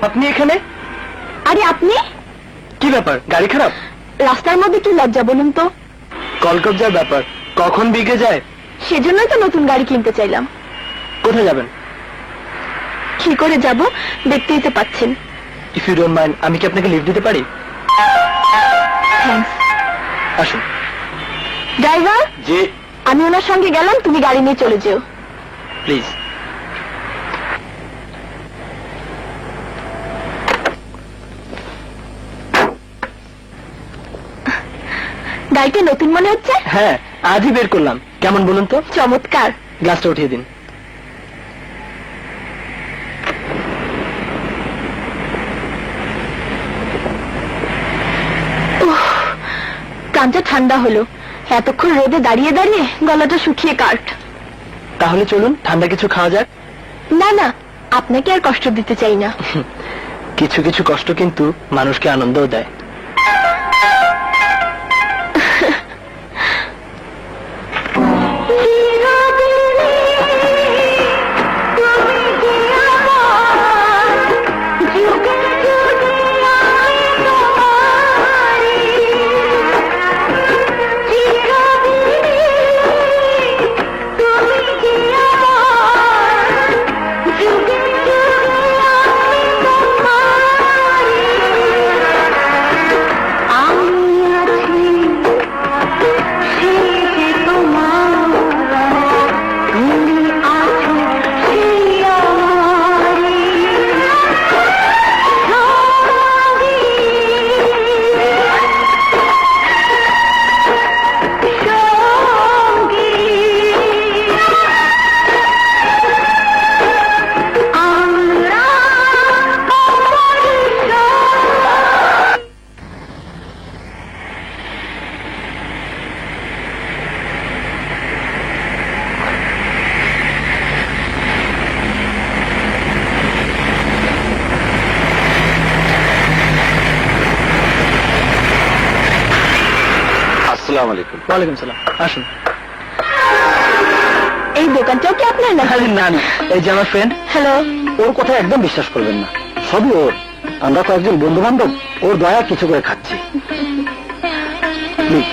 আপনি এখানে? আরে আপনি? কি ব্যাপার, গাড়ি খারাপ? রাস্তার মধ্যে কি লজ্জা বলুন তো? কলকবজার ব্যাপার, কখন বিকে যায়। সেজন্যই তো নতুন গাড়ি কিনতে চাইলাম। কোথায় যাবেন? কি করে যাব, দেখতেই তো পাচ্ছেন। ইফ ইউ ডোন্ট মাইন্ড, আমি কি আপনাকে লিফট দিতে পারি? থ্যাঙ্কস। আসুন। ড্রাইভার, জি। আমি ওনার সঙ্গে গেলাম, তুমি গাড়ি নিয়ে চলে যেও। প্লিজ। গাড়িটা নতুন মনে হচ্ছে। হ্যাঁ, আজই বের করলাম। কেমন বলুন তো? চমৎকার। গ্লাসটা উঠিয়ে দিন। প্রাণটা ঠান্ডা হলো। এতক্ষণ রোদে দাঁড়িয়ে দাঁড়িয়ে গলাটা শুকিয়ে কাঠ। তাহলে চলুন, ঠান্ডা কিছু খাওয়া যাক। না না, আপনাকে আর কষ্ট দিতে চাই না। কিছু কিছু কষ্ট কিন্তু মানুষকে আনন্দও দেয়। আসসালামু আলাইকুম। ওয়ালাইকুম সালাম। আসুন। এই দোকানটাও কি আপনার না? আরে না না, এই যে আমার ফ্রেন্ড। হ্যালো। ওর কথা একদম বিশ্বাস করবেন না, সবই ওর। আমরা কয়েকজন বন্ধু বান্ধব ওর দয়া কিছু করে খাচ্ছি। প্লিজ